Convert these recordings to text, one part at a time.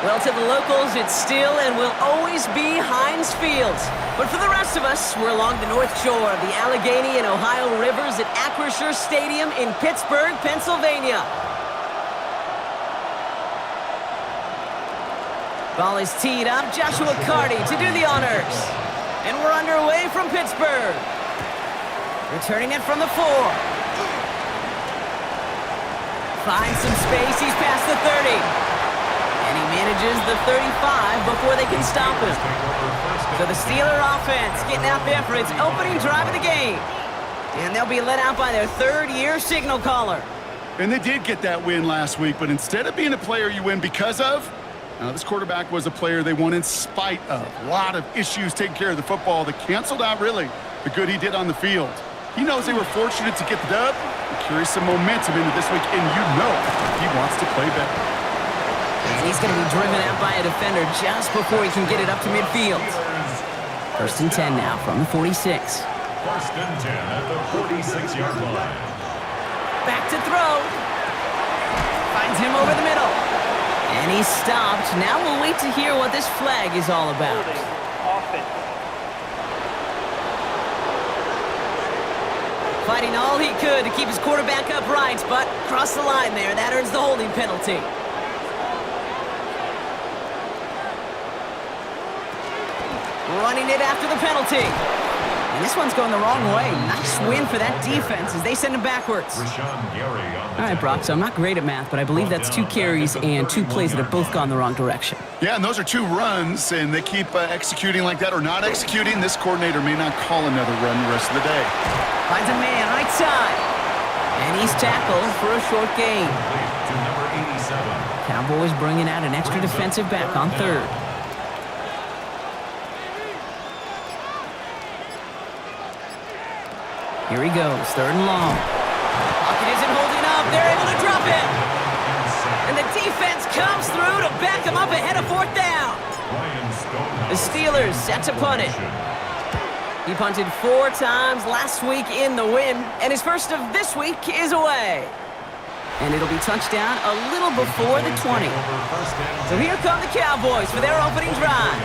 Well, to the locals, it's still and will always be Heinz Field. But for the rest of us, we're along the north shore of the Allegheny and Ohio rivers at Acrisure Stadium in Pittsburgh, Pennsylvania. Ball is teed up. Joshua Carty to do the honors. And we're underway from Pittsburgh. Returning it from the 4. Finds some space. He's past the 30. And he manages the 35 before they can stop him. So the Steeler offense getting out there for its opening drive of the game. And they'll be let out by their third-year signal caller. And they did get that win last week, but instead of being a player you win because of, this quarterback was a player they won in spite of. A lot of issues taking care of the football that canceled out, really, the good he did on the field. He knows they were fortunate to get the dub. He carries some momentum into this week, and you know he wants to play better. And he's going to be driven out by a defender just before he can get it up to midfield. 1st and 10 now from the 46. 1st and 10 at the 46-yard line. Back to throw. Finds him over the middle. And he's stopped. Now we'll wait to hear what this flag is all about. Fighting all he could to keep his quarterback upright, but crossed the line there. That earns the holding penalty. Running it after the penalty. And this one's going the wrong way. Nice win for that defense as they send him backwards. All right, Brock, so I'm not great at math, but I believe that's 2 carries and 2 plays that have both gone the wrong direction. Yeah, and those are 2 runs, and they keep executing like that or not executing. This coordinator may not call another run the rest of the day. Finds a man right side. And he's tackled for a short gain. Cowboys bringing out an extra defensive back on 3rd. Here he goes, 3rd and long. Pocket isn't holding up. They're able to drop it. And the defense comes through to back him up ahead of 4th down. The Steelers set to punt it. He punted 4 times last week in the win, and his first of this week is away. And it'll be touchdown a little before the 20. So here come the Cowboys for their opening drive.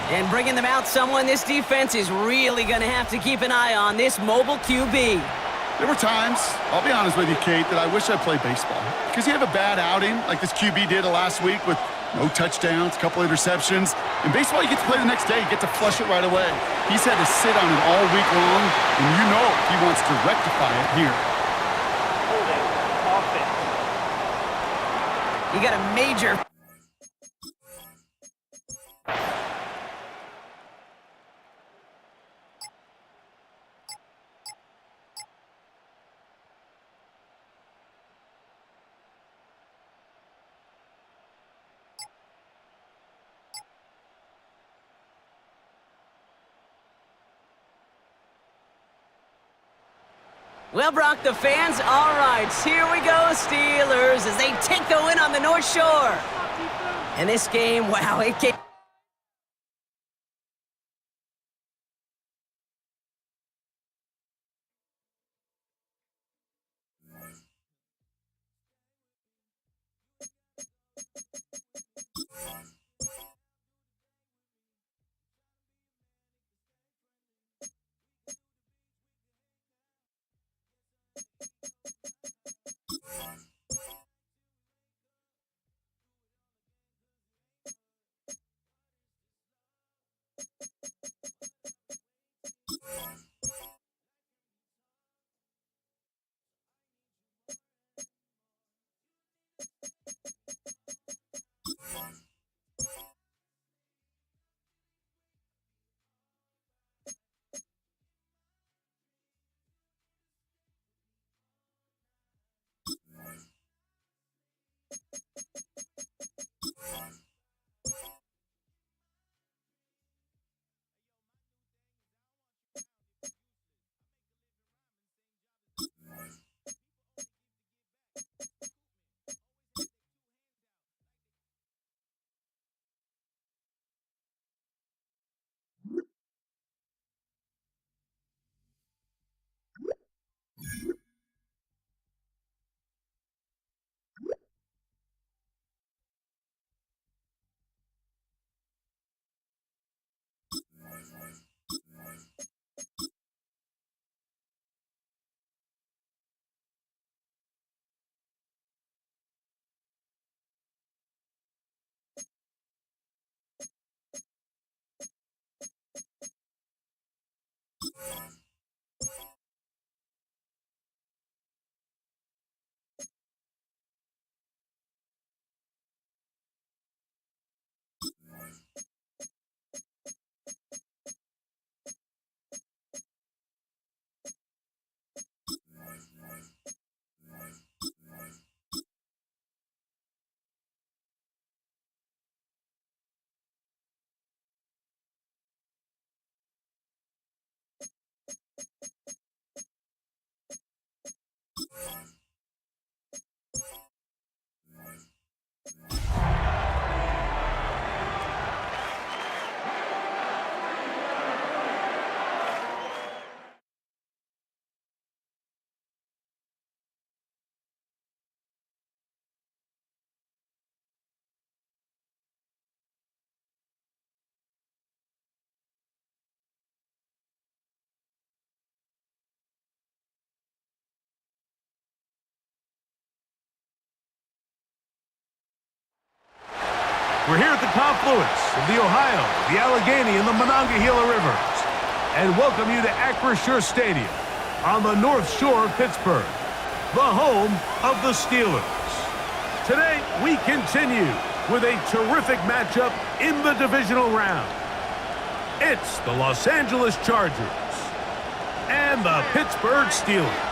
And bringing them out, someone this defense is really going to have to keep an eye on, this mobile QB. There were times, I'll be honest with you, Kate, that I wish I played baseball. Because you have a bad outing like this QB did last week with no touchdowns, a couple interceptions. In baseball, you get to play the next day. You get to flush it right away. He's had to sit on it all week long, and you know he wants to rectify it here. You got a major... Well, Brock, the fans, all right, here we go, Steelers, as they take the win on the North Shore. And this game, wow, it came... We're here at the confluence of the Ohio, the Allegheny, and the Monongahela Rivers, and welcome you to Acrisure Stadium on the North Shore of Pittsburgh, the home of the Steelers. Today, we continue with a terrific matchup in the divisional round. It's the Los Angeles Chargers and the Pittsburgh Steelers.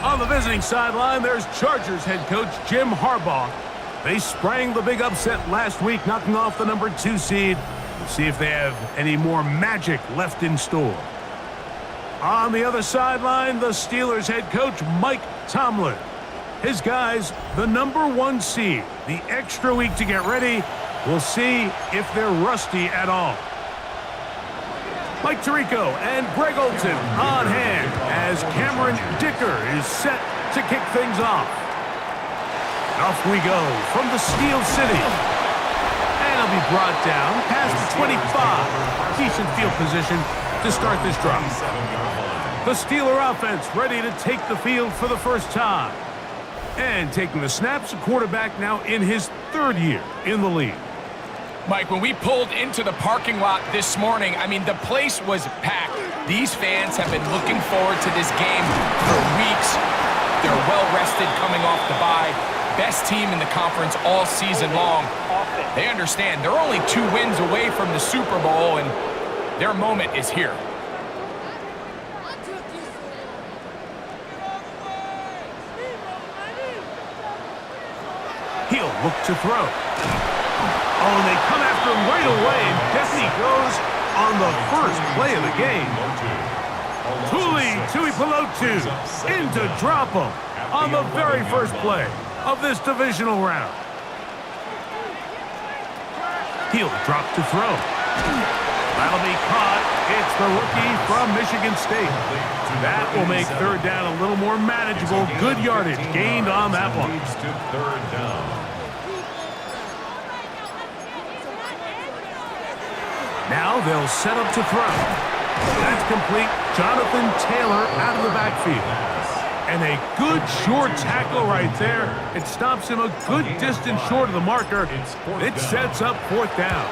On the visiting sideline, there's Chargers head coach Jim Harbaugh. They sprang the big upset last week, knocking off the number 2 seed. We'll see if they have any more magic left in store. On the other sideline, the Steelers head coach Mike Tomlin. His guys, the number 1 seed, the extra week to get ready. We'll see if they're rusty at all. Mike Tirico and Greg Olson on hand as Cameron Dicker is set to kick things off. Off we go from the Steel City. And it'll be brought down past the 25. Decent field position to start this drive. The Steeler offense ready to take the field for the first time. And taking the snaps, a quarterback now in his 3rd year in the league. Mike, when we pulled into the parking lot this morning, I mean, the place was packed. These fans have been looking forward to this game for weeks. They're well-rested coming off the bye. Best team in the conference all season long. They understand they're only 2 wins away from the Super Bowl, and their moment is here. He'll look to throw. Oh, and they come after him right away, and Destiny goes on the first play of the game. Tuipulotu in to drop him on the very first play of this divisional round. He'll drop to throw. That'll be caught. It's the rookie from Michigan State. That will make 3rd down a little more manageable. Good yardage gained on that one. Now they'll set up to throw. That's complete. Jonathan Taylor out of the backfield. And a good short tackle right there. It stops him a good distance short of the marker. It sets up 4th down.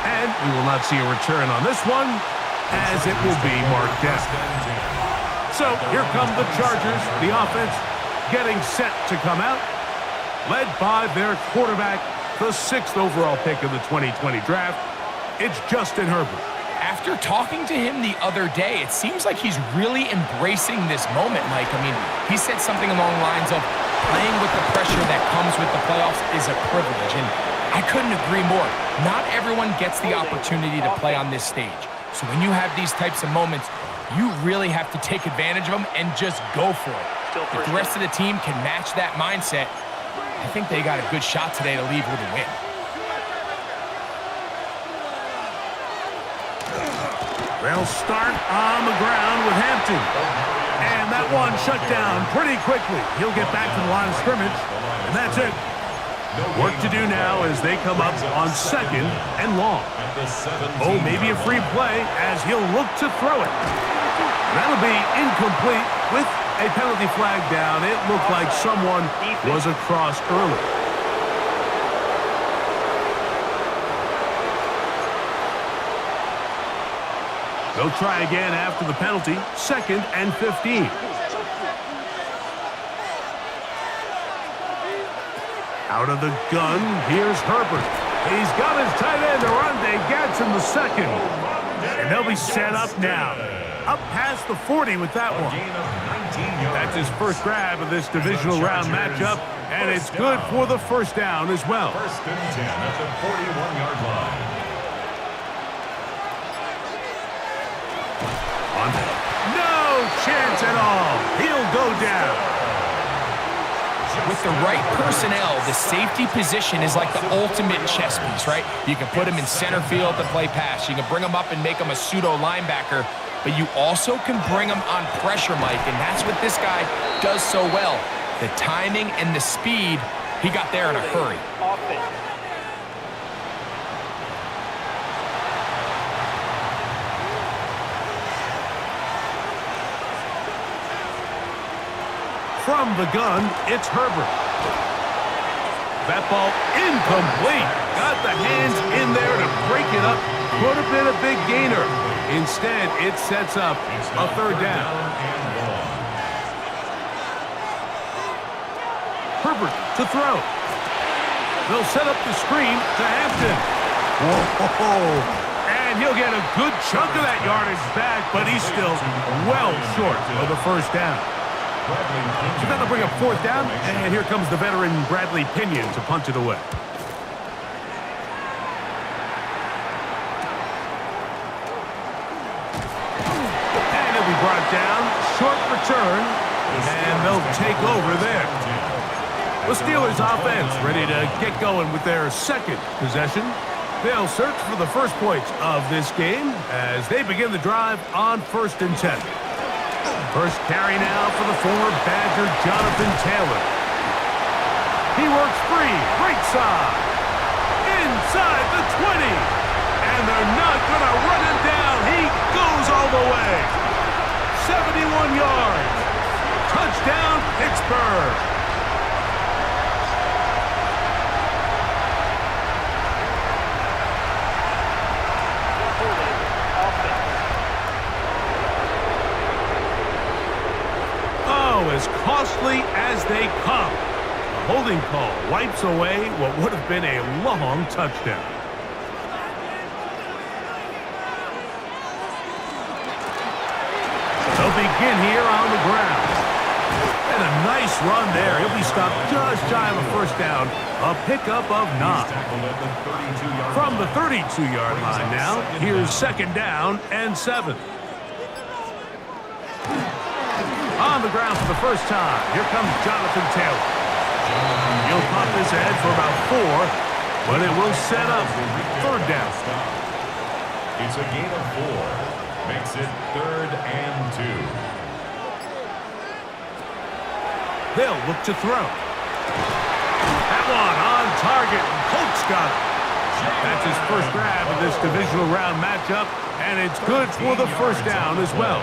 And we will not see a return on this one, as it will be marked down. So here come the Chargers, the offense getting set to come out, led by their quarterback, the 6th overall pick of the 2020 draft. It's Justin Herbert. After talking to him the other day, it seems like he's really embracing this moment, Mike. I mean, he said something along the lines of playing with the pressure that comes with the playoffs is a privilege, and I couldn't agree more. Not everyone gets the opportunity to play on this stage. So when you have these types of moments, you really have to take advantage of them and just go for it. If the rest of the team can match that mindset, I think they got a good shot today to leave with a win. They'll start on the ground with Hampton. And that one shut down pretty quickly. He'll get back to the line of scrimmage, and that's it. Work to do now as they come up on 2nd and long. Oh, maybe a free play as he'll look to throw it. That'll be incomplete with a penalty flag down. It looked like someone was across early. They'll try again after the penalty. 2nd and 15. Out of the gun, here's Herbert. He's got his tight end, Arande Gadsden the 2nd. And they'll be set up now. Up past the 40 with that one. That's his first grab of this divisional round matchup, and it's good for the 1st down as well. 1st and 10 at the 41-yard line. No chance at all. He'll go down. With the right personnel, the safety position is like the ultimate chess piece, right? You can put him in center field to play pass. You can bring him up and make him a pseudo linebacker, but you also can bring him on pressure, Mike, and that's what this guy does so well. The timing and the speed, he got there in a hurry. From the gun, it's Herbert. That ball incomplete. Got the hands in there to break it up. Could have been a big gainer. Instead, it sets up a third down. Herbert to throw. They'll set up the screen to Hampton. Whoa! And he'll get a good chunk of that yardage back, but he's still well short of the first down. So that'll bring up fourth down, and here comes the veteran Bradley Pinion to punt it away. And he'll be brought down, short return, and they'll take over there. The Steelers offense ready to get going with their second possession. They'll search for the first points of this game as they begin the drive on 1st and 10. First carry now for the former Badger, Jonathan Taylor. He works free, right side, inside the 20. And they're not going to run him down. He goes all the way. 71 yards. Touchdown, Pittsburgh. As costly as they come. A holding call wipes away what would have been a long touchdown. They'll begin here on the ground. And a nice run there. He'll be stopped just shy of a first down. A pickup of 9. From the 32-yard line now, here's 2nd down and 7. On the ground for the first time, here comes Jonathan Taylor. He'll pop this ahead for about 4, but it will set up 3rd down. It's a gain of 4. Makes it 3rd and 2. They'll look to throw. That one on target. Colts got it. That's his first grab of this divisional round matchup, and it's good for the first down as well.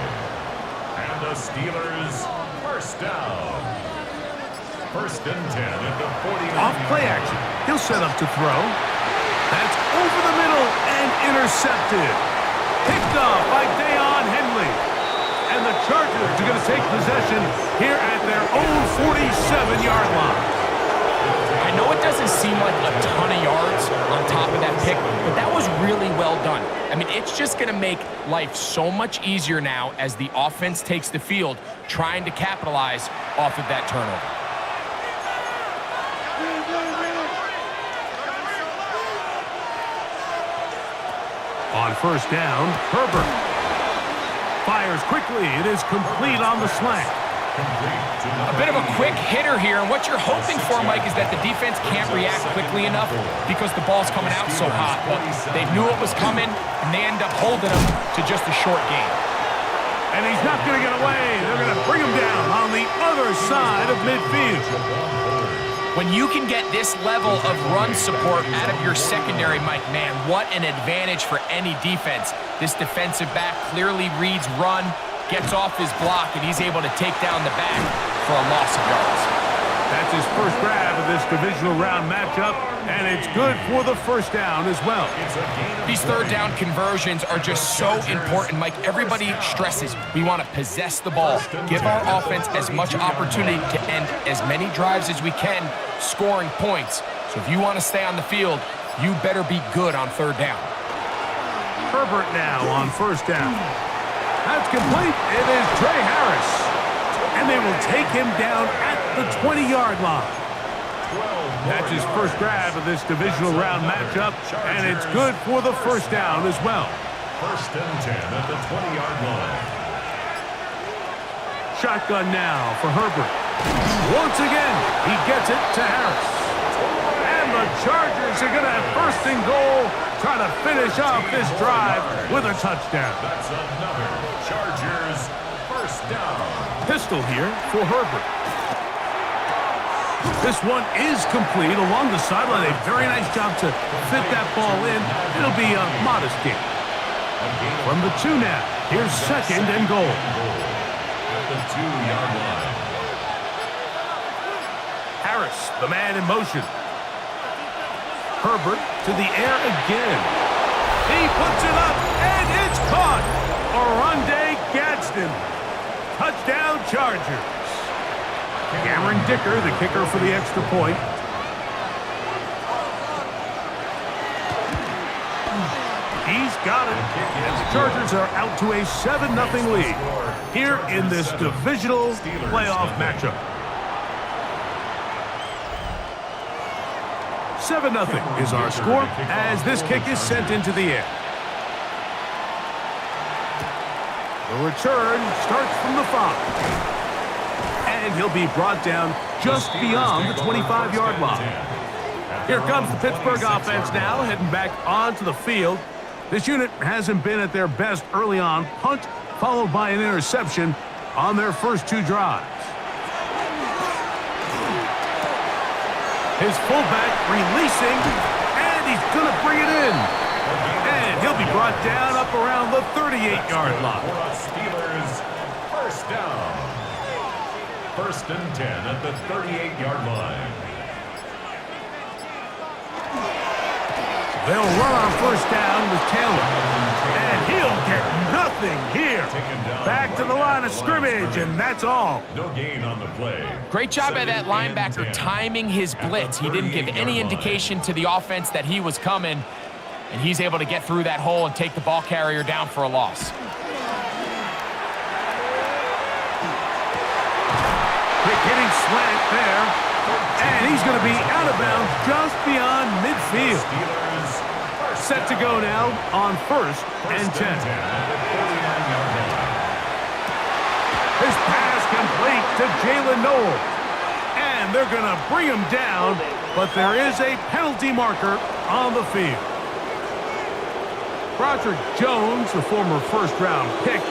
The Steelers, first down. 1st and 10 at the 49. Off play action. He'll set up to throw. That's over the middle and intercepted. Picked off by Deion Henley. And the Chargers are going to take possession here at their own 47-yard line. I know it doesn't seem like a ton of yards on top of that pick, but that was really well done. I mean, it's just going to make life so much easier now as the offense takes the field, trying to capitalize off of that turnover. On 1st down, Herbert fires quickly. It is complete on the slant. A bit of a quick hitter here, and what you're hoping for, Mike, is that the defense can't react quickly enough because the ball's coming out so hot. But they knew it was coming, and they end up holding him to just a short gain. And he's not going to get away. They're going to bring him down on the other side of midfield. When you can get this level of run support out of your secondary, Mike, man, what an advantage for any defense. This defensive back clearly reads run, gets off his block, and he's able to take down the back for a loss of yards. That's his first grab of this divisional round matchup, and it's good for the first down as well. These 3rd down conversions are just so important, Mike. Everybody stresses we want to possess the ball, give our offense as much opportunity to end as many drives as we can, scoring points. So if you want to stay on the field, you better be good on 3rd down. Herbert now on 1st down. That's complete. It is Trey Harris. And they will take him down at the 20-yard line. That's his first grab of this divisional round matchup, and it's good for the first down as well. 1st and 10 at the 20-yard line. Shotgun now for Herbert. Once again, he gets it to Harris. And the Chargers are going to have 1st and goal, try to finish off this drive with a touchdown. That's another Chargers first down. Pistol here for Herbert. This one is complete along the sideline. A very nice job to fit that ball in. It'll be a modest gain. From the 2 now, here's 2nd and goal. At the 2-yard line. Harris, the man in motion. Herbert to the air again. He puts it up, and it's caught. Oronde Gadsden. Touchdown, Chargers. Cameron Dicker, the kicker for the extra point. He's got it. And the Chargers are out to a 7-0 lead here in this divisional playoff matchup. 7-0 is our score as this kick is sent into the air. The return starts from the 5. And he'll be brought down just beyond the 25-yard line. Here comes the Pittsburgh offense now, heading back onto the field. This unit hasn't been at their best early on. Punt followed by an interception on their first 2 drives. His fullback releasing, and he's going to bring it in. And he'll be brought down up around the 38-yard line. Steelers, first down. 1st and 10 at the 38-yard line. They'll run on first down with Taylor. And he'll get nothing here. Back to the line of scrimmage, and that's all. No gain on the play. Great job by that linebacker timing his blitz. He didn't give any indication to the offense that he was coming, and he's able to get through that hole and take the ball carrier down for a loss. Quick hitting slant there, and he's going to be out of bounds just beyond midfield. Set to go now on 1st and 10. His pass complete to Jalen Noel. And they're going to bring him down, but there is a penalty marker on the field. Broderick Jones, the former first-round pick,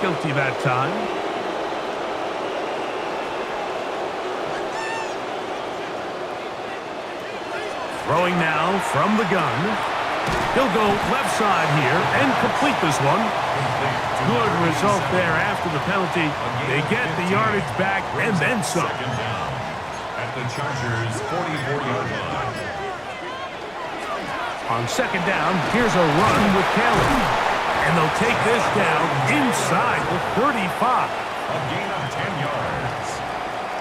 guilty that time. Throwing now from the gun. He'll go left side here and complete this one. Good result there after the penalty. They get the yardage back and then some. At the Chargers' 44-yard line. On 2nd down, here's a run with Taylor. And they'll take this down inside the 35. A gain of 10 yards.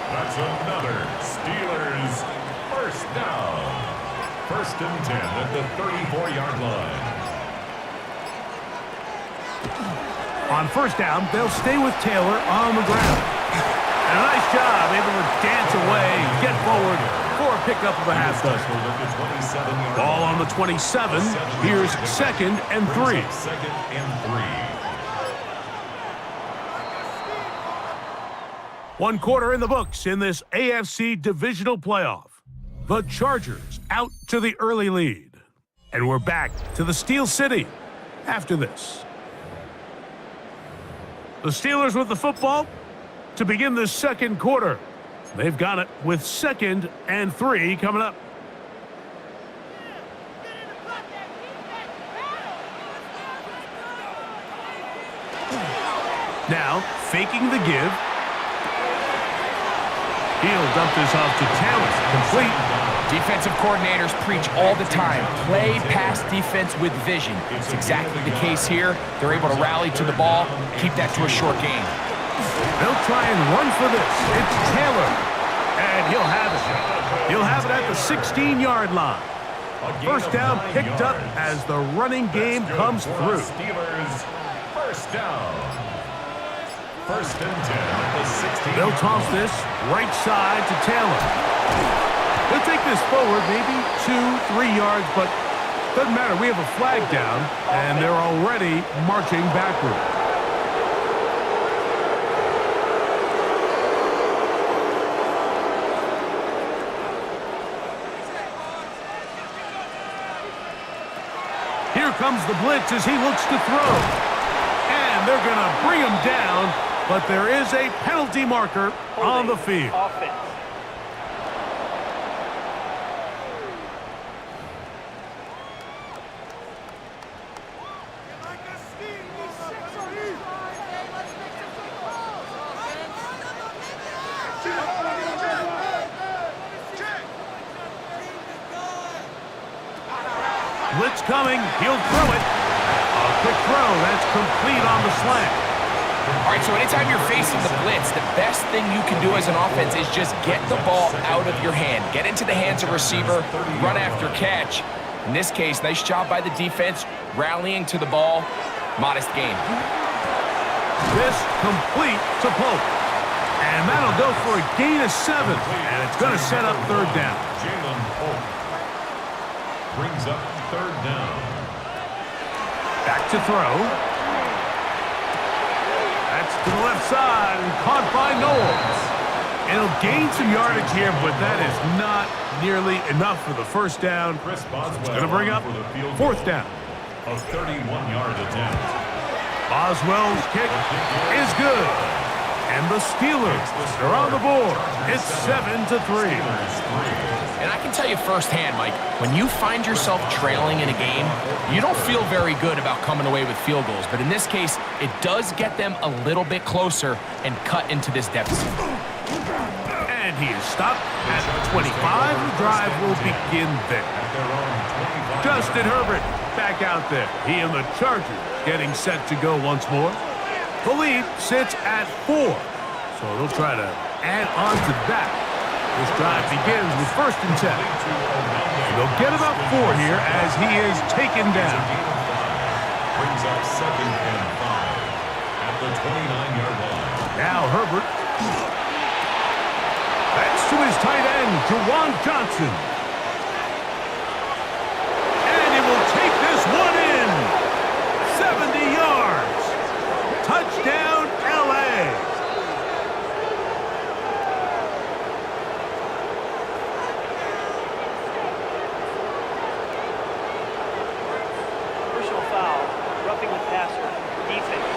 That's another Steelers first down. 1st and 10 at the 34-yard line. On first down, they'll stay with Taylor on the ground. And a nice job, able to dance away, get forward for a pickup of a half dozen. Ball on the 27. Here's 2nd and 3. 2nd and 3. 1 quarter in the books in this AFC divisional playoff. The Chargers out to the early lead. And we're back to the Steel City after this. The Steelers with the football to begin the 2nd quarter. They've got it with 2nd and 3 coming up. Now, faking the give. He'll dump this off to Taylor. Complete. Defensive coordinators preach all the time, play pass defense with vision. It's exactly the case here. They're able to rally to the ball, keep that to a short game. They'll try and run for this. It's Taylor. And he'll have it. He'll have it at the 16-yard line. First down picked up as the running game comes through. Steelers first down. 1st and 10 at the 16. They'll toss this right side to Taylor. They'll take this forward maybe 2-3 yards, but doesn't matter. We have a flag down, and they're already marching backward. Here comes the blitz as he looks to throw. And they're going to bring him down, but there is a penalty marker on the field. Blitz coming. He'll throw it. A quick throw. That's complete on the slant. All right, so anytime you're facing the blitz, the best thing you can do as an offense is just get the ball out of your hand. Get into the hands of receiver, run after catch. In this case, nice job by the defense, rallying to the ball. Modest gain. This complete to Pope. And that'll go for a gain of 7. And it's going to set up third down. Jalen Pope brings up third down. Back to throw. That's to the left side and caught by Knowles. It'll gain some yardage here, but that is not nearly enough for the first down. Chris Boswell It's going to bring up for the field fourth goal. down. A 31-yard attempt. Boswell's kick is good. And the Steelers are on the board. It's 7-3. And I can tell you firsthand, Mike, when you find yourself trailing in a game, you don't feel very good about coming away with field goals. But in this case, it does get them a little bit closer and cut into this deficit. And he is stopped at 25. The drive will begin there. Justin Herbert back out there. He and the Chargers getting set to go once more. The lead sits at 4. So they'll try to add on to that. This drive begins with 1st and 10. And they'll get about 4 here as he is taken down. Brings up 2nd and 5 at the 29-yard line. Now Herbert. That's to his tight end, Juwan Johnson. And he will take this one in. 70 yards. Touchdown, L.A. Personal foul, roughing the passer, defense.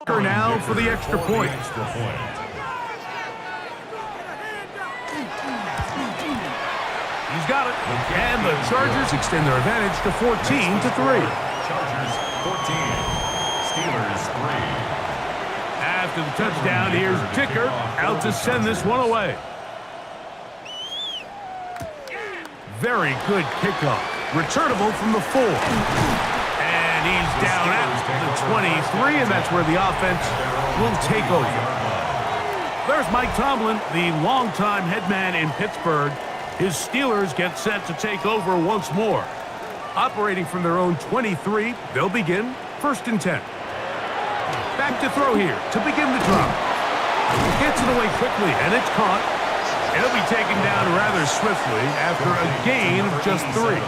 Now for the extra point. He's got it. And the Chargers extend their advantage to 14-3. Chargers 14, Steelers 3. After the touchdown, here's Dicker out to send this one away. Very good kickoff. Returnable from the 4. And he's down at the 23, and that's where the offense will take over. There's Mike Tomlin, the longtime head man in Pittsburgh. His Steelers get set to take over once more. Operating from their own 23, they'll begin 1st and 10. Back to throw here to begin the drop. Gets it away quickly, and it's caught. It'll be taken down rather swiftly after a gain of just 3.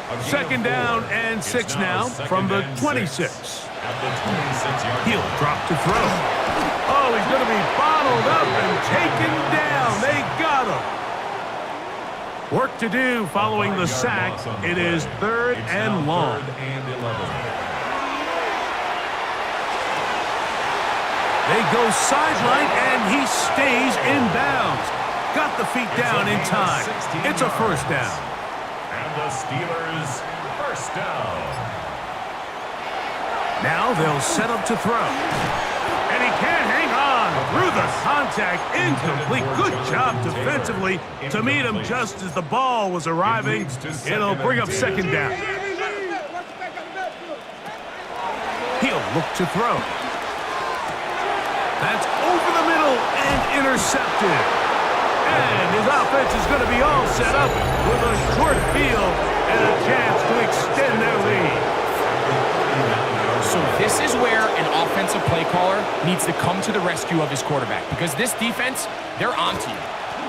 2nd down and 6 now from the 26. He'll drop to throw. Oh, he's going to be bottled up and taken down. They got him. Work to do following the sack. It is 3rd and long. They go sideline, and he stays in bounds. Got the feet down in time. It's a 1st down. And the Steelers, 1st down. Now they'll set up to throw. And he can't hang on through the contact. Incomplete. Good job defensively to meet him just as the ball was arriving. It'll bring up 2nd down. He'll look to throw. That's over the middle and intercepted. And his offense is going to be all set up with a short field and a chance to extend their lead. So this is where an offensive play caller needs to come to the rescue of his quarterback, because this defense, they're onto you.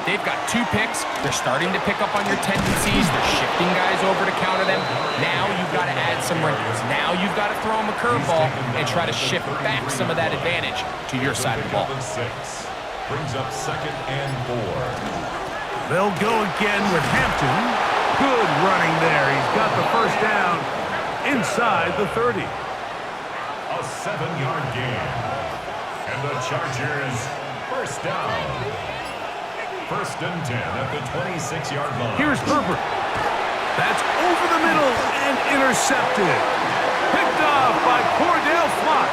They've got 2 picks. They're starting to pick up on your tendencies. They're shifting guys over to counter them. Now you've got to add some wrinkles. Now you've got to throw them a curveball and try to shift back some of that advantage to your side of the ball. Brings up 2nd and 4. They'll go again with Hampton. Good running there. He's got the first down inside the 30. A 7-yard gain. And the Chargers first down. 1st and 10 at the 26-yard line. Here's Herbert. That's over the middle and intercepted. Picked off by Cordell Flock.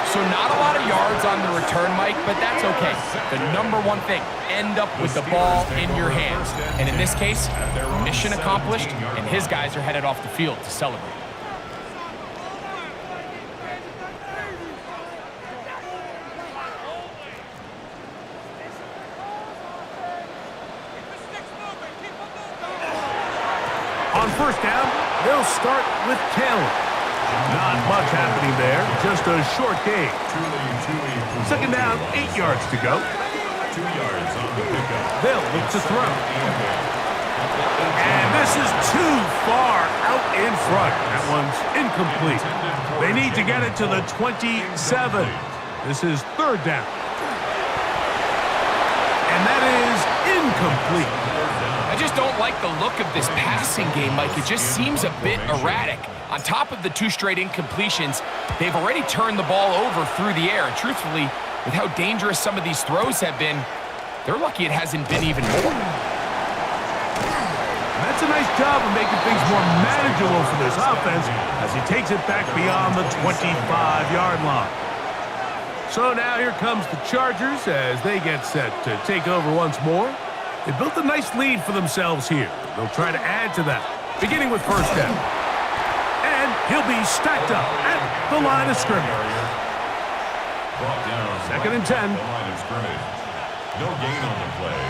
So not a lot of yards on the return, Mike, but that's okay. The number one thing, end up with the ball in your hands. And in this case, mission accomplished, and his guys are headed off the field to celebrate. On first down, they'll start with Taylor. Not much happening there, just a short gain. Second down, 8 yards to go. 2 yards on the pickup. They'll look to throw. And this is too far out in front. That one's incomplete. They need to get it to the 27. This is 3rd down. And that is incomplete. I just don't like the look of this passing game, Mike. It just seems a bit erratic. On top of the 2 straight incompletions, they've already turned the ball over through the air. And truthfully, with how dangerous some of these throws have been, they're lucky it hasn't been even more. That's a nice job of making things more manageable for this offense as he takes it back beyond the 25-yard line. So now here comes the Chargers as they get set to take over once more. They built a nice lead for themselves here. They'll try to add to that, beginning with first down. And he'll be stacked up at the line of scrimmage. Brought down 2nd and 10. The line of scrimmage. No gain on the play.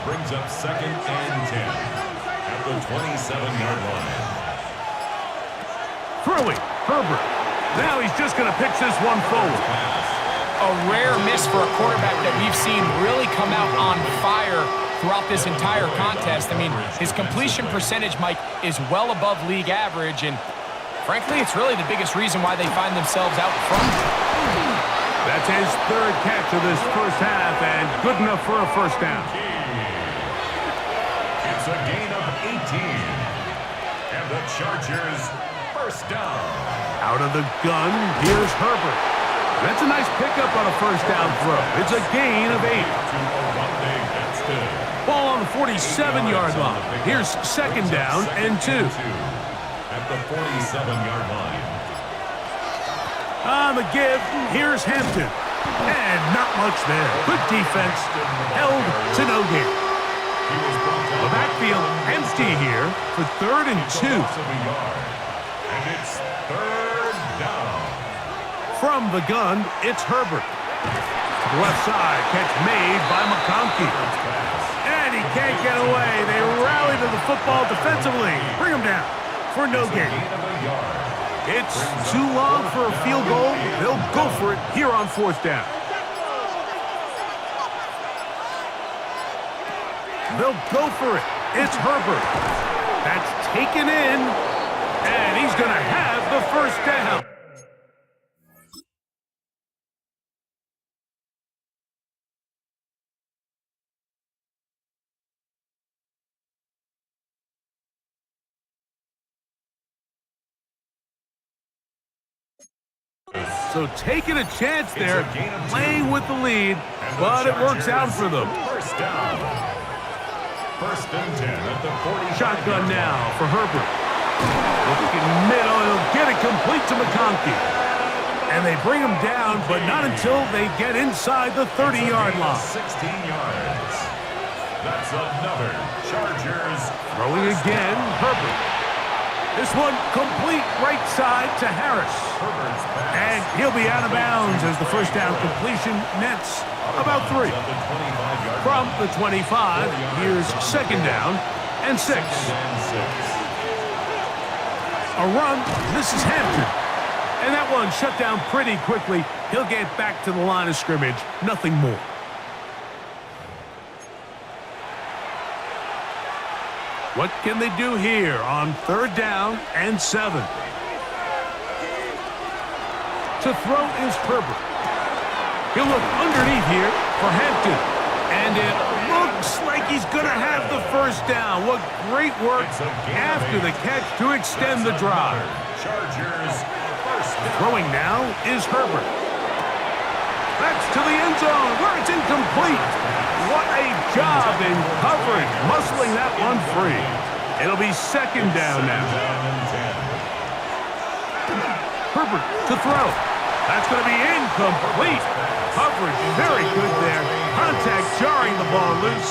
Brings up 2nd and 10 at the 27-yard line. Throwing, Herbert. Now he's just going to pitch this one forward. A rare miss for a quarterback that we've seen really come out on fire throughout this entire contest. I mean, his completion percentage, Mike, is well above league average, and frankly, it's really the biggest reason why they find themselves out front. That's his 3rd catch of this first half, and good enough for a first down. It's a gain of 18. And the Chargers first down. Out of the gun, here's Herbert. That's a nice pickup on a first down throw. It's a gain of 8. Ball on the 47-yard line. Here's 2nd down and 2. At the 47-yard line. On the give, here's Hampton. And not much there. Good defense. Held to no gain. The backfield empty here for 3rd and 2. And it's 3rd down. From the gun, it's Herbert. To the left side, catch made by McConkey. And he can't get away. They rally to the football defensively. Bring him down for no gain. It's too long for a field goal. They'll go for it here on 4th down. They'll go for it. It's Herbert. That's taken in. And he's going to have the first down. So taking a chance there, playing with the lead, but it works out for them. First down. 1st and 10 at the 40. Shotgun now for Herbert. Looking middle, he'll get it complete to McConkey. And they bring him down, but not until they get inside the 30-yard line. 16 yards. That's another Chargers. Throwing again, Herbert. This one complete right side to Harris. And he'll be out of bounds as the first down completion nets about 3. From the 25, here's 2nd down and 6. A run, this is Hampton. And that one shut down pretty quickly. He'll get back to the line of scrimmage, nothing more. What can they do here on 3rd down and 7? To throw is Herbert. He'll look underneath here for Hampton. And it looks like he's going to have the first down. What great work after the catch to extend the drive. Chargers first down. Throwing now is Herbert. That's to the end zone where it's incomplete. What a job in coverage, muscling that one free. It'll be 2nd down now. Herbert to throw. That's going to be incomplete. Coverage very good there. Contact jarring the ball loose.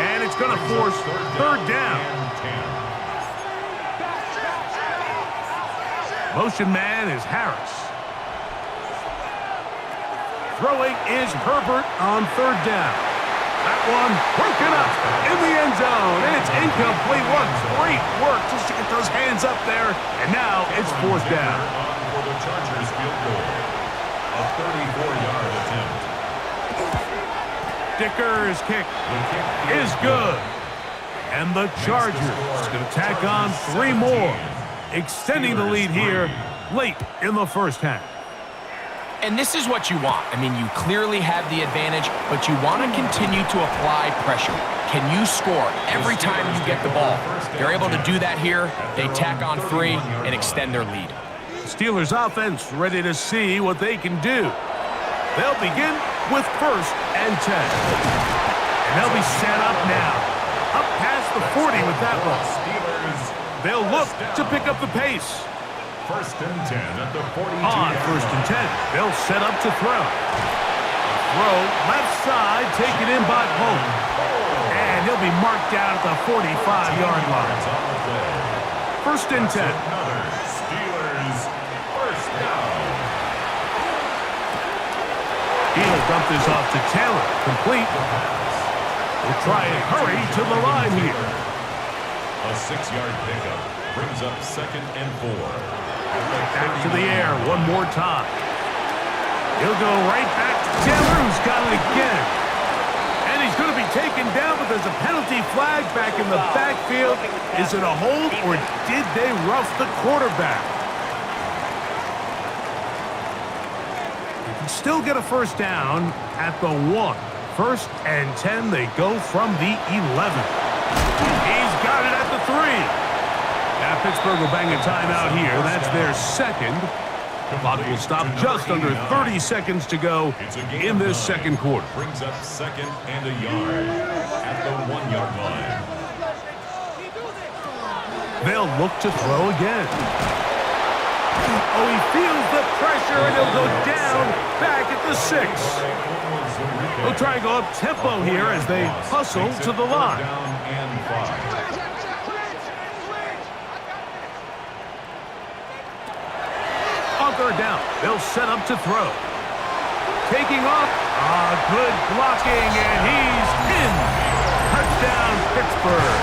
And it's going to force 3rd down. Motion man is Harris. Throwing is Herbert on 3rd down. That one broken up in the end zone. And it's incomplete. What great work just to get those hands up there. And now it's 4th down. For the Chargers field goal. A 34-yard attempt. Dicker's kick is good. And the Chargers going to tack on 3 more, extending the lead here late in the first half. And this is what you want. I mean, you clearly have the advantage, but you want to continue to apply pressure. Can you score every time you get the ball? They're able to do that here. They tack on 3 and extend their lead. Steelers offense ready to see what they can do. They'll begin with 1st and 10. And they'll be set up now. Up past the 40 with that one. They'll look to pick up the pace. 1st and 10 at the 42. On 1st and 10, they'll set up to throw. Throw left side, taken in by Polk. And he'll be marked down at the 45-yard line. 1st and 10. Steelers first down. He'll dump this off to Taylor. Complete. We'll try and hurry to the line here. A 6-yard pickup brings up 2nd and 4. Back to the air one more time. He'll go right back to Taylor, who's got it again. And he's going to be taken down, but there's a penalty flag back in the backfield. Is it a hold, or did they rough the quarterback? They can still get a first down at the 1. 1st and 10, they go from the 11. He's got it at the 3. Now Pittsburgh will bang a timeout here. That's their 2nd. The clock will stop just under 30 seconds to go in this 2nd quarter. Brings up 2nd and a yard at the 1-yard line. They'll look to throw again. Oh, he feels the pressure, and he'll go down back at the 6. They'll try and go up tempo here as they hustle to the line. On 3rd down, they'll set up to throw. Taking off, good blocking, and he's in. Touchdown, Pittsburgh.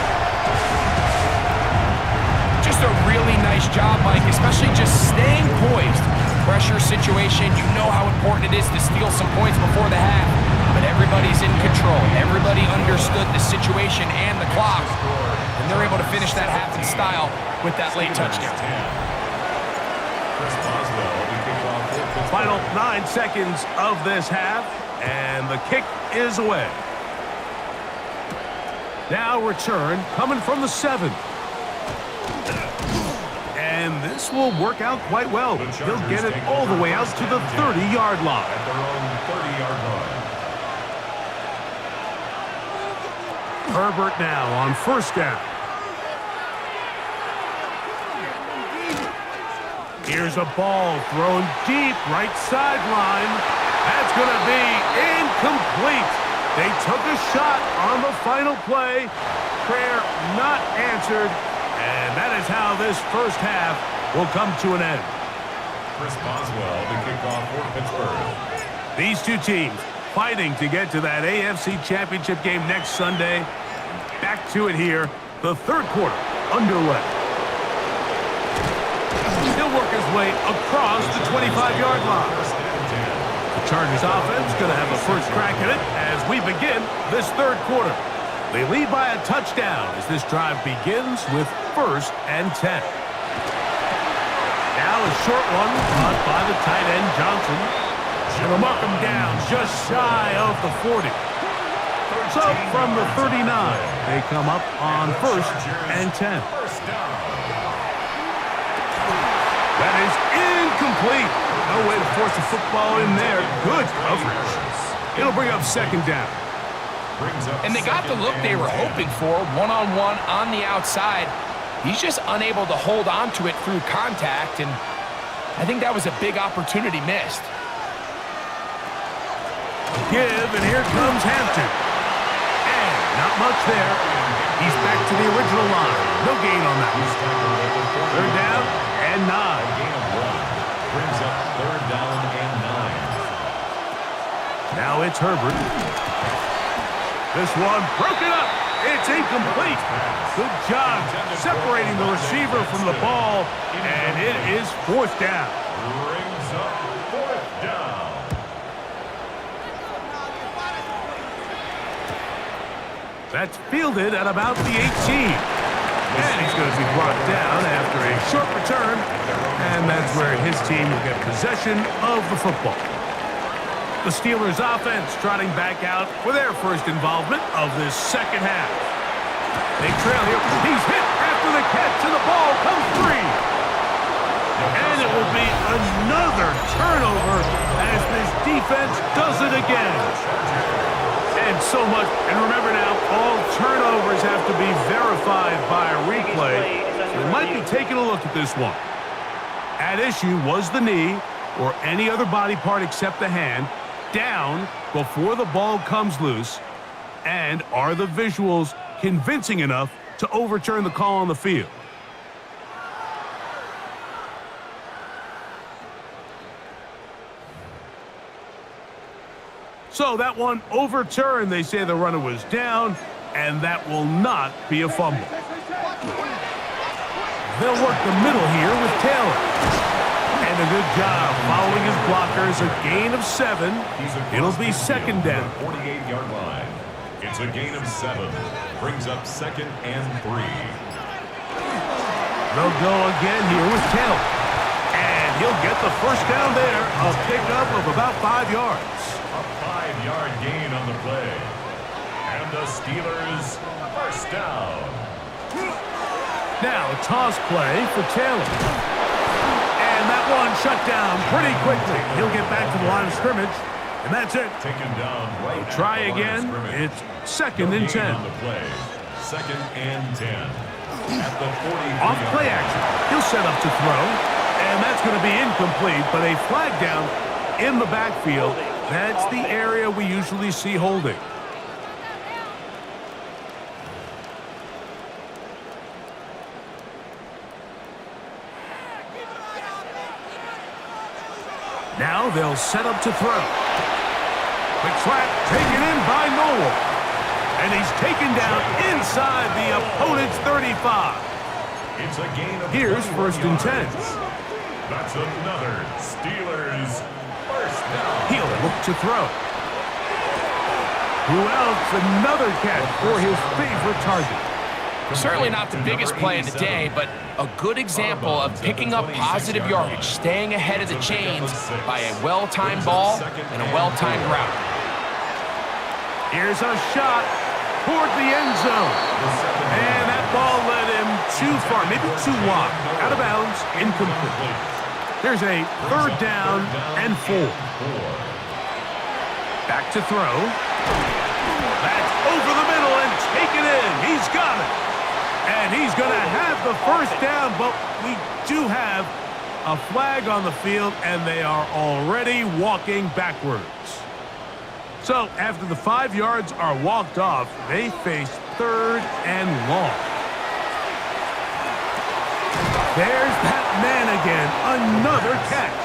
Just a really nice job, Mike, especially just staying poised. Pressure situation, you know how important it is to steal some points before the half, but everybody's in control. Everybody understood the situation and the clock, and they're able to finish that half in style with that late touchdown. Final 9 seconds of this half, and the kick is away. Now return coming from the 7. And this will work out quite well. He'll get it all the way out to the 30-yard line. At their own 30-yard line. Herbert now on 1st down. Here's a ball thrown deep right sideline. That's going to be incomplete. They took a shot on the final play. Prayer not answered. And that is how this first half will come to an end. Chris Boswell to kick off for Pittsburgh. These 2 teams fighting to get to that AFC Championship game next Sunday. Back to it here. The 3rd quarter underway. He'll work his way across the 25-yard line. The Chargers offense going to have a first crack at it as we begin this 3rd quarter. They lead by a touchdown as this drive begins with 1st and 10. Now a short one caught by the tight end Johnson. And they'll mark him down just shy of the 40. So from the 39, they come up on 1st and 10. That is incomplete. No way to force the football in there. Good coverage. It'll bring up 2nd down. And they got the look they were hoping for, one-on-one on the outside. He's just unable to hold on to it through contact, and I think that was a big opportunity missed. Give, and here comes Hampton. And not much there. He's back to the original line. No gain on that. 3rd down and 9. Gain of 1 brings up 3rd down and 9. Now it's Herbert. This one broken up. It's incomplete. Good job separating the receiver from the ball, and it is 4th down. Brings up 4th down. That's fielded at about the 18. And he's going to be brought down after a short return, and that's where his team will get possession of the football. The Steelers' offense trotting back out for their first involvement of this 2nd half. They trail here. He's hit after the catch, and the ball comes free. And it will be another turnover as this defense does it again. And so much. And remember now, all turnovers have to be verified by a replay. So they might be taking a look at this one. At issue was the knee or any other body part except the hand down before the ball comes loose, and are the visuals convincing enough to overturn the call on the field? So that one overturned. They say the runner was down, and that will not be a fumble. They'll work the middle here with Taylor. And a good job following his blockers. A gain of 7. It'll be 2nd down. 48-yard line. It's a gain of 7. Brings up 2nd and 3. They'll go again here with Taylor. And he'll get the 1st down there. A pickup of about 5 yards. A 5-yard gain on the play. And the Steelers 1st down. Now a toss play for Taylor. And that one shut down pretty quickly. He'll get back to the line of scrimmage, and that's it. Taken down right. We'll try again. It's 2nd and 10. On the play. 2nd and 10. At the 40. Off play action. He'll set up to throw, and that's going to be incomplete, but a flag down in the backfield. That's the area we usually see holding. Now they'll set up to throw. The trap taken in by Noel. And he's taken down inside the opponent's 35. It's a gain of Here's 1st and 10. That's another Steelers 1st down. He'll look to throw. Who else? Another catch for his favorite target. Certainly not the biggest play of the day, but a good example of picking up positive yardage, staying ahead of the chains by a well-timed ball and a well-timed route. Here's a shot toward the end zone. And that ball led him too far, maybe too wide. Out of bounds, incomplete. There's a 3rd down and 4. Back to throw. That's over the middle and taken in. He's got it. And he's going to have the 1st down, but we do have a flag on the field, and they are already walking backwards. So after the 5 yards are walked off, they face 3rd and long. There's that man again, another catch.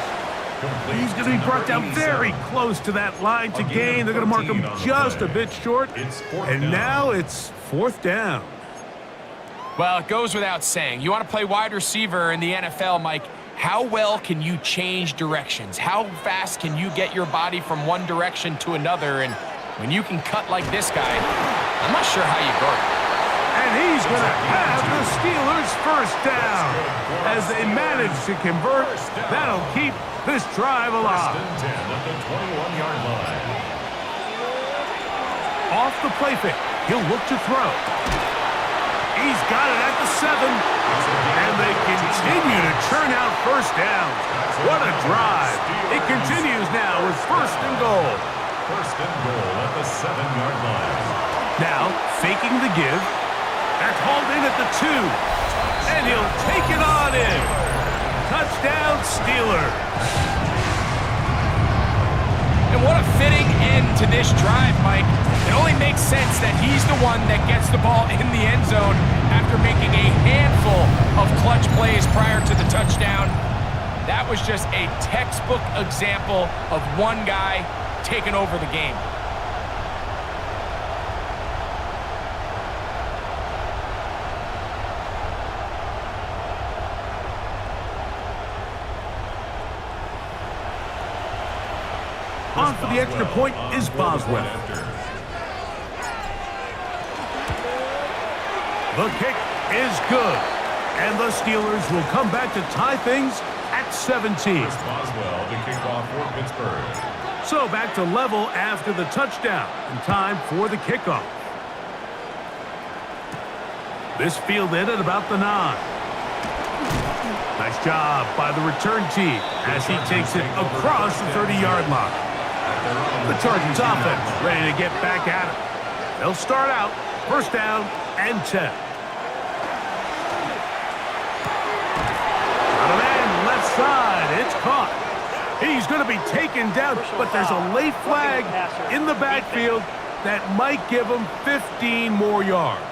He's going to be brought down very close to that line to gain. They're going to mark him just a bit short, and now it's 4th down. Well, it goes without saying. You want to play wide receiver in the NFL, Mike, how well can you change directions? How fast can you get your body from one direction to another? And when you can cut like this guy, I'm not sure how you guard it. And he's going to have the Steelers first down. As they manage to convert, that'll keep this drive alive. First and 10 at the 21-yard line. Off the play fake, he'll look to throw. He's got it at the 7. And they continue to churn out first downs. What a drive. It continues now with first and goal. First and goal at the 7-yard line. Now, faking the give. That's hauled in at the 2. And he'll take it on in. Touchdown, Steelers. And what a fitting end to this drive, Mike. It only makes sense that he's the one that gets the ball in the end zone after making a handful of clutch plays prior to the touchdown. That was just a textbook example of one guy taking over the game. On for the extra point is Boswell. The kick is good. And the Steelers will come back to tie things at 17. Boswell to kick off for Pittsburgh. So back to level after the touchdown and time for the kickoff. This fielded at about the 9. Nice job by the return team as he takes it across the 30-yard line. The Chargers offense ready to get back at it. They'll start out first down and 10. Got a man left side. It's caught. He's going to be taken down, but there's a late flag in the backfield that might give him 15 more yards.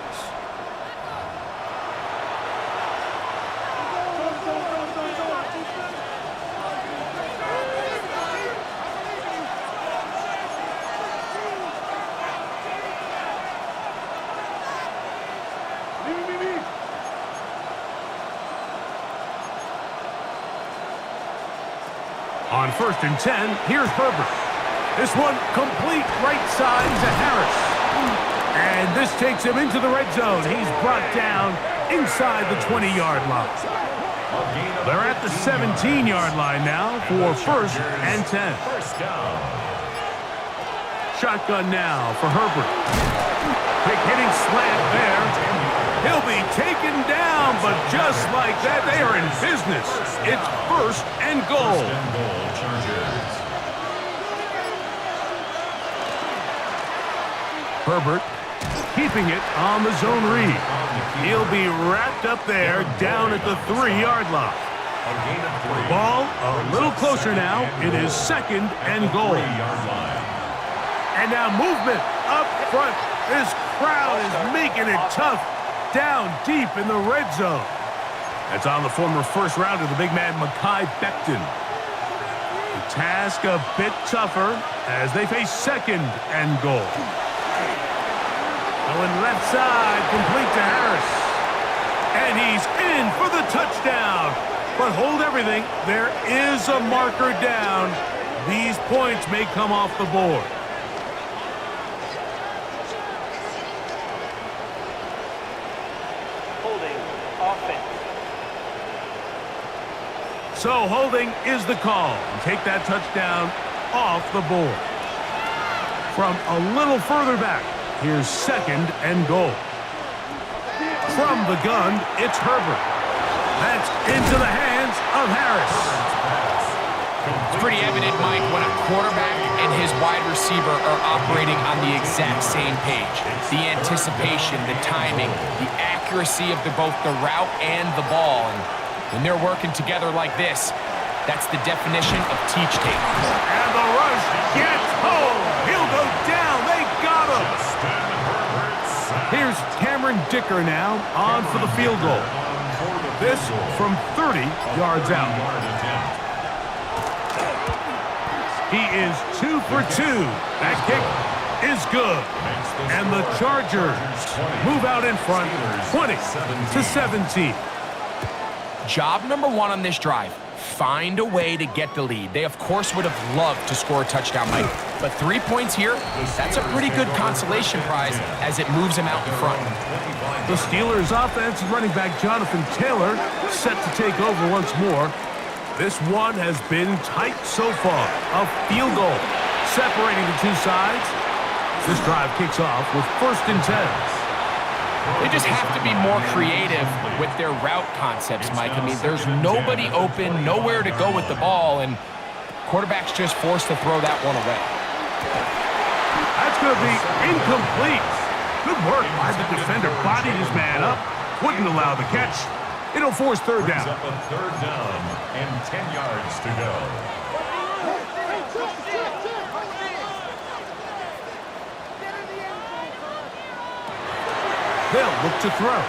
On first and 10, here's Herbert. This one complete right side to Harris. And this takes him into the red zone. He's brought down inside the 20-yard line. They're at the 17-yard line now for first and 10. First down. Shotgun now for Herbert. Big hitting slant there. He'll be taken down, but just like that, they are in business. It's first and goal. First and goal, Chargers. Herbert keeping it on the zone read. He'll be wrapped up there down at the 3-yard line. A gain of 3. Ball a little closer now. It is second and goal. 3-yard line. And now movement up front. This crowd is making it tough down deep in the red zone. That's on the former first rounder, the big man Mekhi Becton. The task a bit tougher as they face second and goal. Going left side, complete to Harris. And he's in for the touchdown. But hold everything, there is a marker down. These points may come off the board. So holding is the call. And take that touchdown off the board. From a little further back, here's second and goal. From the gun, it's Herbert. That's into the hands of Harris. It's pretty evident, Mike, when a quarterback and his wide receiver are operating on the exact same page. The anticipation, the timing, the accuracy of both the route and the ball. And when they're working together like this, that's the definition of teach tape. And the rush gets home. He'll go down. They got him. Here's Cameron Dicker now on for the field goal. This from 30 yards out. He is 2 for 2. That kick is good. And the Chargers move out in front 20-17. Job number 1 on this drive, find a way to get the lead. They, of course, would have loved to score a touchdown, Mike. But 3 points here, that's a pretty good consolation prize as it moves them out in front. The Steelers' offense is running back Jonathan Taylor set to take over once more. This one has been tight so far. A field goal separating the two sides. This drive kicks off with 1st and 10. They just have to be more creative with their route concepts, Mike. I mean, there's nobody open, nowhere to go with the ball, and quarterback's just forced to throw that one away. That's going to be incomplete. Good work by the defender. Bodied his man up. Wouldn't allow the catch. It'll force 3rd down. Up a 3rd down and 10 yards to go. They'll look to throw.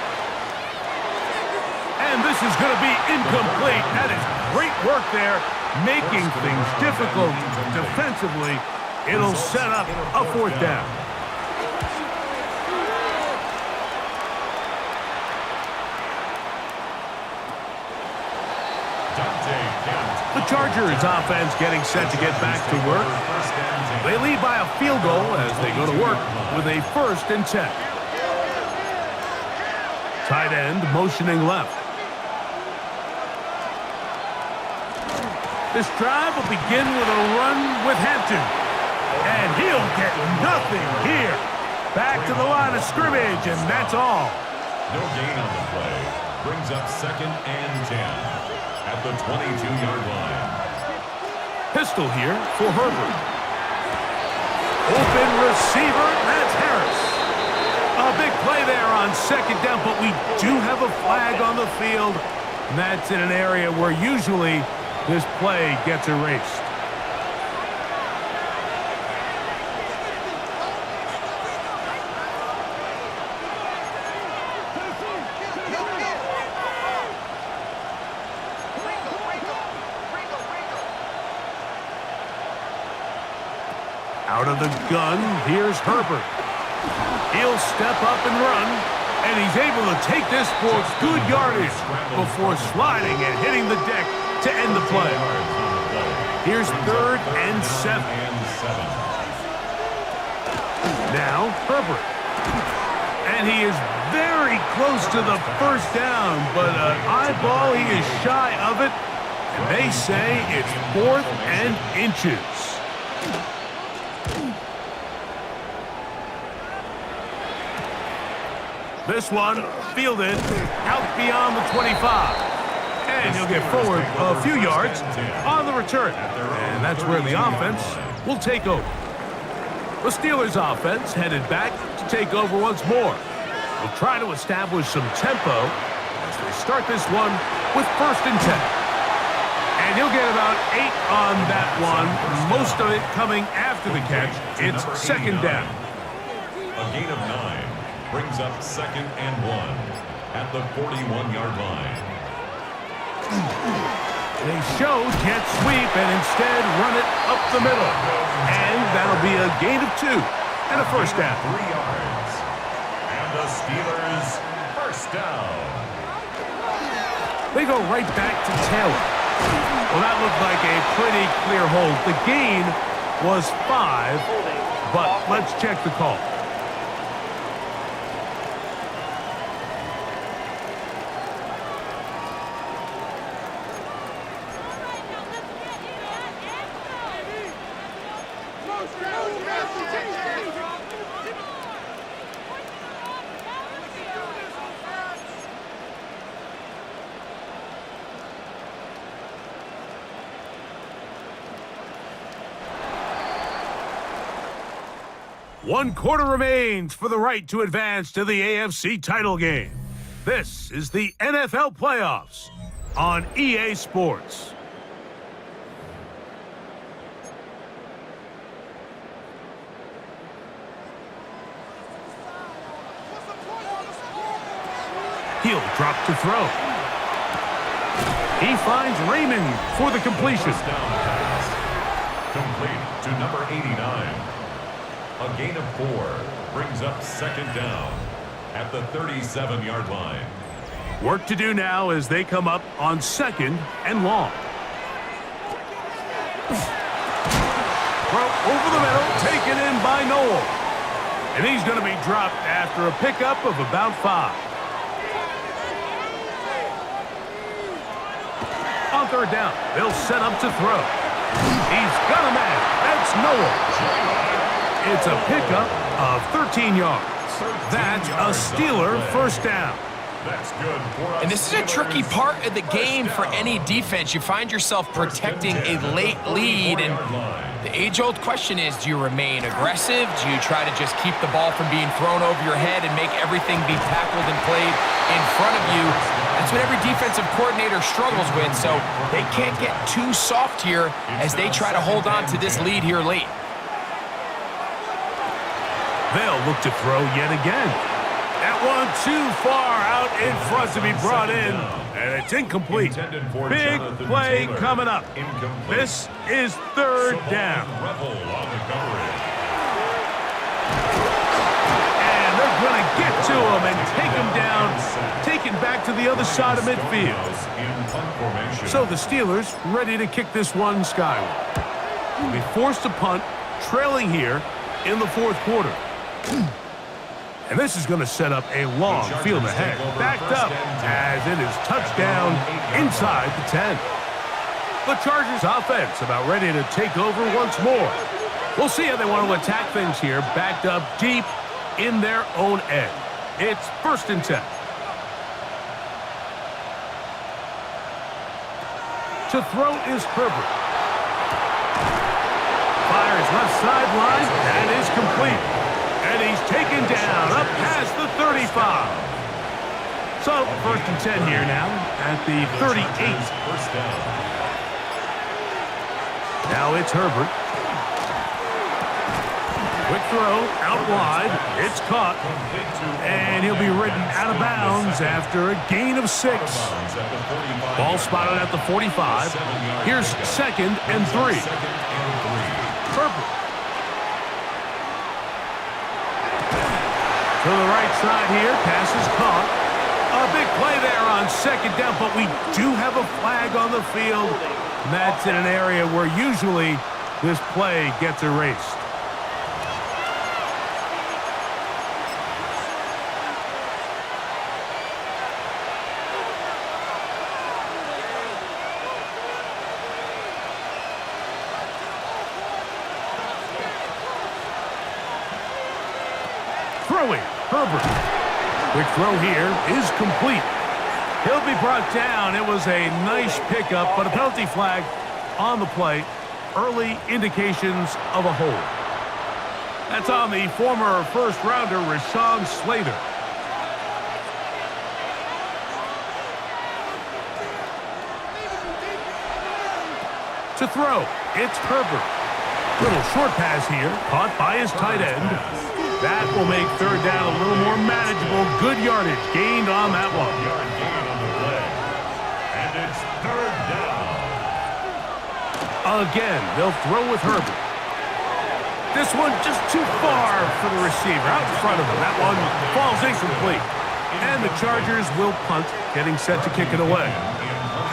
And this is going to be incomplete. That is great work there, making things difficult defensively. It'll set up a 4th down. The Chargers offense getting set to get back to work. They lead by a field goal as they go to work with a 1st and 10. Tight end motioning left. This drive will begin with a run with Hampton. And he'll get nothing here. Back to the line of scrimmage, and that's all. No gain on the play. Brings up 2nd and 10 at the 22-yard line. Pistol here for Herbert. Open receiver, that's Harris. A big play there on 2nd down, but we do have a flag on the field. And that's in an area where usually this play gets erased. Out of the gun, here's Herbert. He'll step up and run, and he's able to take this for good yardage before sliding and hitting the deck to end the play. Here's 3rd and 7. Now, Herbert. And he is very close to the 1st down, but an eyeball, he is shy of it. And they say it's 4th and inches. This one fielded out beyond the 25. And he'll get forward a few yards on the return. And that's where the offense will take over. The Steelers offense headed back to take over once more. They'll try to establish some tempo as they start this one with 1st and 10. And he'll get about 8 on that one, most of it coming after the catch. It's 2nd down. A gain of 9 brings up 2nd and 1 at the 41-yard line. They show jet sweep and instead run it up the middle. And that'll be a gain of 2 and a 1st down. 3 yards. And the Steelers 1st down. They go right back to Taylor. Well, that looked like a pretty clear hold. The gain was 5, but let's check the call. One quarter remains for the right to advance to the AFC title game. This is the NFL playoffs on EA Sports. He'll drop to throw. He finds Raymond for the completion. Complete to number 89. A gain of 4 brings up 2nd down at the 37-yard line. Work to do now as they come up on 2nd and long. Throw over the middle, taken in by Noel. And he's going to be dropped after a pickup of about 5. On third down, they'll set up to throw. He's got a man. That's Noel. It's a pickup of 13 yards. That's a Steeler first down. That's good for us. And this is a tricky part of the game for any defense. You find yourself protecting a late lead, and the age-old question is, do you remain aggressive? Do you try to just keep the ball from being thrown over your head and make everything be tackled and played in front of you? That's what every defensive coordinator struggles with, so they can't get too soft here as they try to hold on to this lead here late. They'll look to throw yet again. That one too far out in front to be brought in, and it's incomplete. Big play coming up. This is third down. And they're going to get to him and take him down, taken back to the other side of midfield. So the Steelers ready to kick this one skyward. They forced a punt, trailing here in the fourth quarter. And this is going to set up a long field ahead. Backed up as it is touchdown inside the 10. The Chargers offense about ready to take over once more. We'll see how they want to attack things here. Backed up deep in their own end. It's first and 10. To throw is Herbert. Fires left sideline. That is complete. And he's taken down up past the 35. So, first and 10 here now at the 38. Now it's Herbert. Quick throw, out wide. It's caught. And he'll be ridden out of bounds after a gain of 6. Ball spotted at the 45. Here's second and 3. Herbert. To the right side here, pass is caught. A big play there on second down, but we do have a flag on the field. That's in an area where usually this play gets erased. Throwing, Herbert. Quick throw here is complete. He'll be brought down. It was a nice pickup, but a penalty flag on the play. Early indications of a hold. That's on the former first-rounder, Rashawn Slater. To throw, it's Herbert. Little short pass here, caught by his tight end. That will make third down a little more manageable. Good yardage gained on that one. Yard gain on the play. And it's third down. Again, they'll throw with Herbert. This one just too far for the receiver. Out in front of him. That one falls incomplete. And the Chargers will punt, getting set to kick it away.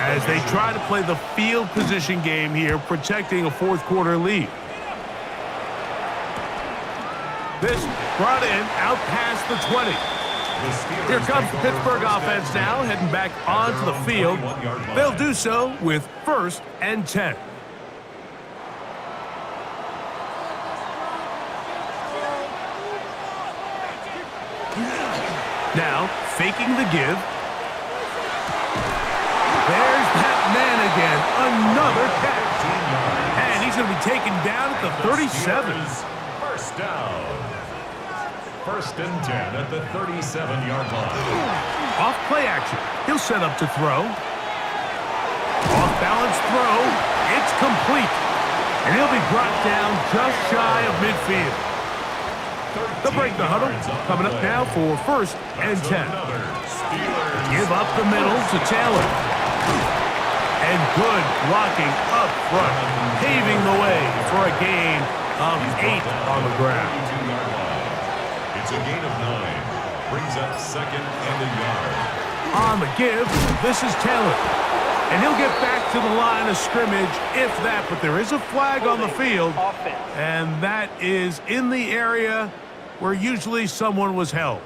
As they try to play the field position game here, protecting a fourth quarter lead. This brought in out past the 20. Here comes the Pittsburgh offense now, heading back onto the field. They'll do so with first and 10. Now, faking the give. There's that man again. Another catch. And he's going to be taken down at the 37. First down. First and 10 at the 37-yard line. Off play action. He'll set up to throw. Off balance throw. It's complete. And he'll be brought down just shy of midfield. They'll break the huddle. Coming up now for first and 10. Give up the middle to Taylor. And good blocking up front. Paving the way for a gain of 8 on the ground. It's a gain of 9. Brings up second and a yard. On the give, this is Taylor. And he'll get back to the line of scrimmage, if that. But there is a flag on the field, and that is in the area where usually someone was held.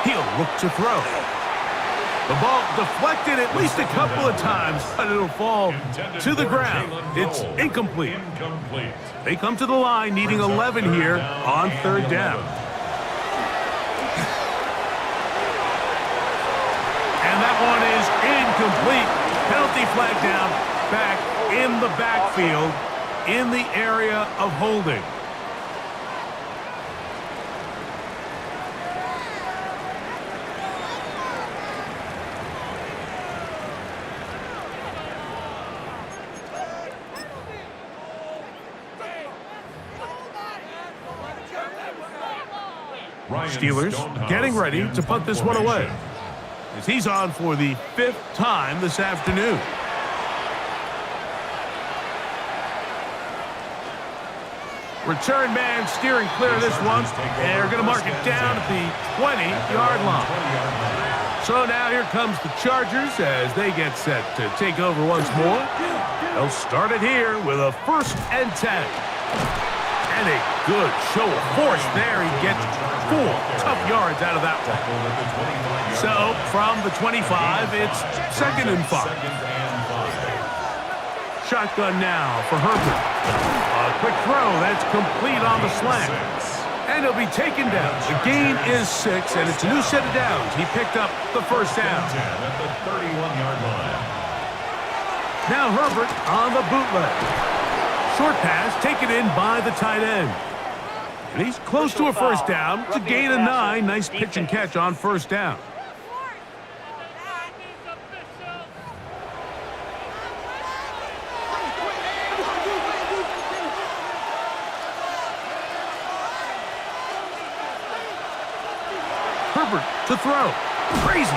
He'll look to throw. The ball deflected at least a couple of times, but it'll fall to the ground. It's incomplete. They come to the line needing 11 here on third down. And that one is incomplete. Penalty flag down, back in the backfield, in the area of holding. Steelers getting ready to punt this one away, as he's on for the 5th time this afternoon. Return man steering clear of this one. They're going to mark it down at the 20-yard line. So now here comes the Chargers as they get set to take over once more. They'll start it here with a 1st and 10. And a good show of force there. He gets 4 tough yards out of that one. So from the 25, it's 2nd and 5. Shotgun now for Herbert. A quick throw that's complete on the slant. And he'll be taken down. The gain is 6, and it's a new set of downs. He picked up the 1st down. At the 31-yard line. Now Herbert on the bootleg. Short pass taken in by the tight end. And he's close to a 1st down. It's a gain of 9. Nice pitch and catch on 1st down. Herbert to throw. Crazy.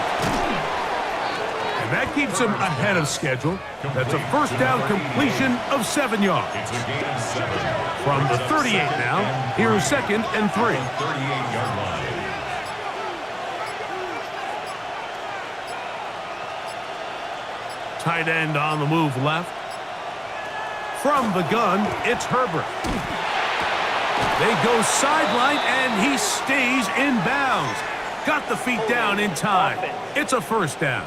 And that keeps him ahead of schedule. That's a 1st down completion of 7 yards. It's a gain of 7. From the 38 now, here's 2nd and 3. 38-yard line. Tight end on the move left. From the gun, it's Herbert. They go sideline, and he stays in bounds. Got the feet down in time. It's a 1st down.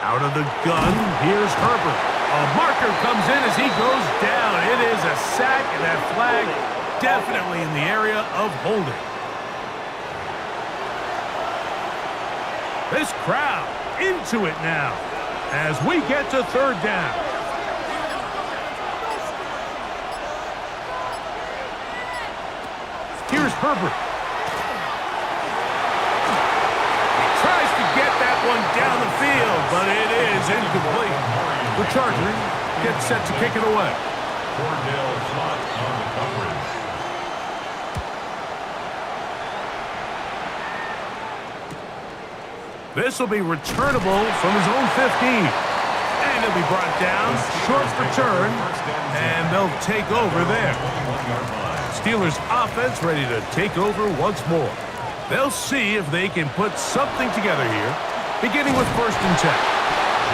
Out of the gun, here's Herbert. A marker comes in as he goes down. It is a sack, and that flag definitely in the area of holding. This crowd into it now as we get to 3rd down. Here's Herbert. Tries to get that one down the field, but it is incomplete. The Chargers get set to kick it away. Cordell Flott on the coverage. This will be returnable from his own 15. And he'll be brought down, short return, and they'll take over there. Steelers offense ready to take over once more. They'll see if they can put something together here, beginning with 1st and 10.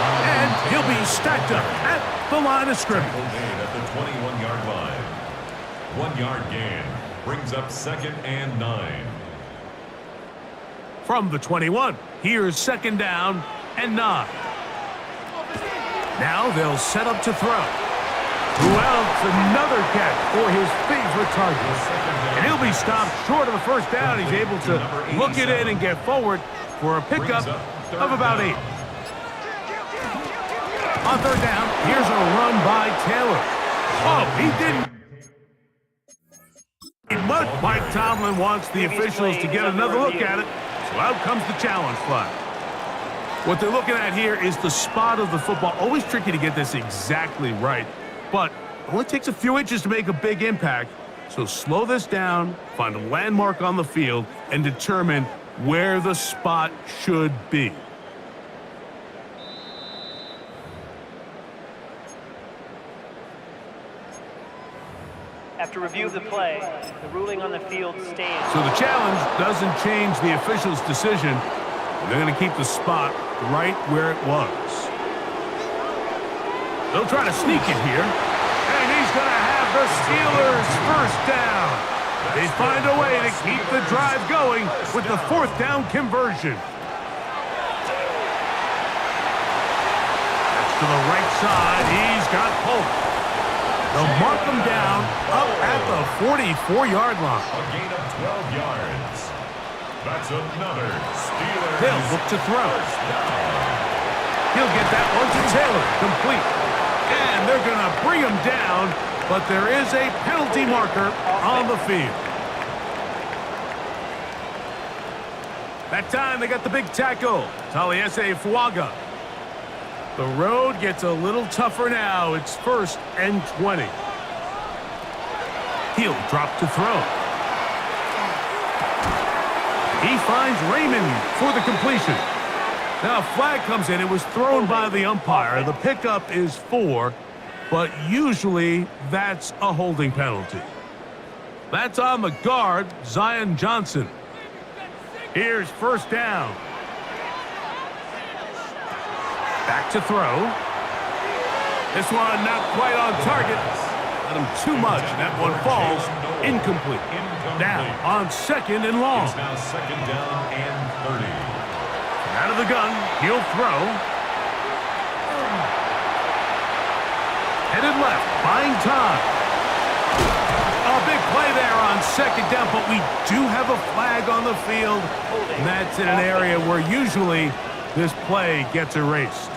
And he'll be stacked up at the line of scrimmage. At the 21-yard line. 1-yard gain brings up 2nd and 9. From the 21, here's 2nd down and 9. Now they'll set up to throw. Well, it's another catch for his favorite target. And he'll be stopped short of the 1st down. He's able to look it in and get forward for a pickup of about 8. On 3rd down, here's a run by Taylor. Oh, he didn't. But Mike Tomlin wants the officials to get another look at it. So out comes the challenge flag. What they're looking at here is the spot of the football. Always tricky to get this exactly right, but it only takes a few inches to make a big impact. So slow this down, find a landmark on the field, and determine where the spot should be. After review of the play, the ruling on the field stands. So the challenge doesn't change the official's decision. They're going to keep the spot right where it was. They'll try to sneak it here. And he's going to have the Steelers first down. They find a way to keep the drive going with the fourth down conversion. That's to the right side. He's got Polk. They'll mark him down up at the 44-yard line. A gain of 12 yards. That's another Steelers. They'll look to throw. He'll get that one to Taylor, complete. And they're going to bring him down, but there is a penalty marker on the field. That time they got the big tackle, Taliesin Fuaga. The road gets a little tougher now. It's 1st and 20. He'll drop to throw. He finds Raymond for the completion. Now a flag comes in. It was thrown by the umpire. The pickup is 4, but usually that's a holding penalty. That's on the guard, Zion Johnson. Here's first down. Back to throw. This one not quite on target. Let him too much, and that one falls incomplete. Now on 2nd and long. It's now 2nd down and 30. Out of the gun, he'll throw. Headed left, buying time. A big play there on 2nd down, but we do have a flag on the field. And that's in an area where usually this play gets erased.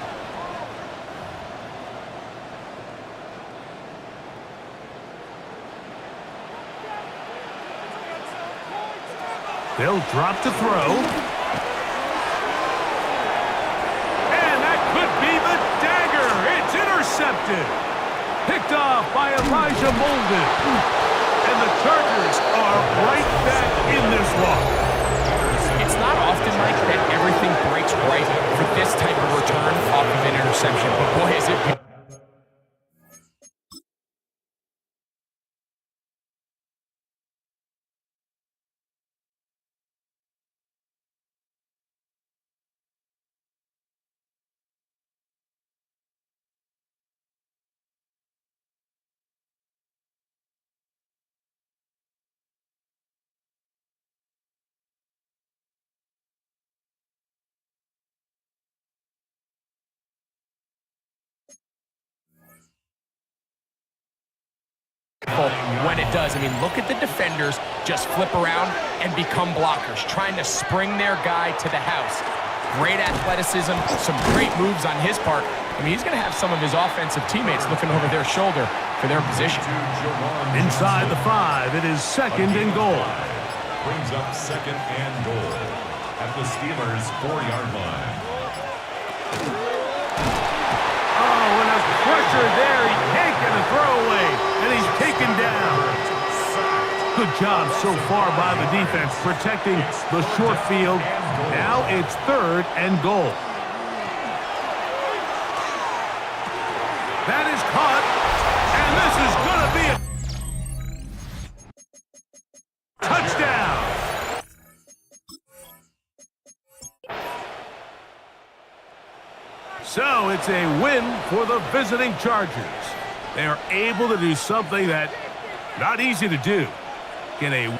They'll drop to throw. And that could be the dagger. It's intercepted. Picked off by Elijah Molden. And the Chargers are right back in this one. It's not often, Mike, that everything breaks right for this type of return off of an interception. But boy, is it... when it does. I mean, look at the defenders just flip around and become blockers, trying to spring their guy to the house. Great athleticism, some great moves on his part. I mean, he's going to have some of his offensive teammates looking over their shoulder for their position. Inside the 5, it is 2nd and goal. Brings up 2nd and goal at the Steelers' 4-yard line. Oh, and a pressure there. He can't get a throwaway, and he's taken down. Good job so far by the defense protecting the short field. Now it's 3rd and goal. That is caught, and this is going to be a touchdown. So it's a win for the visiting Chargers. They are able to do something that not easy to do. Get a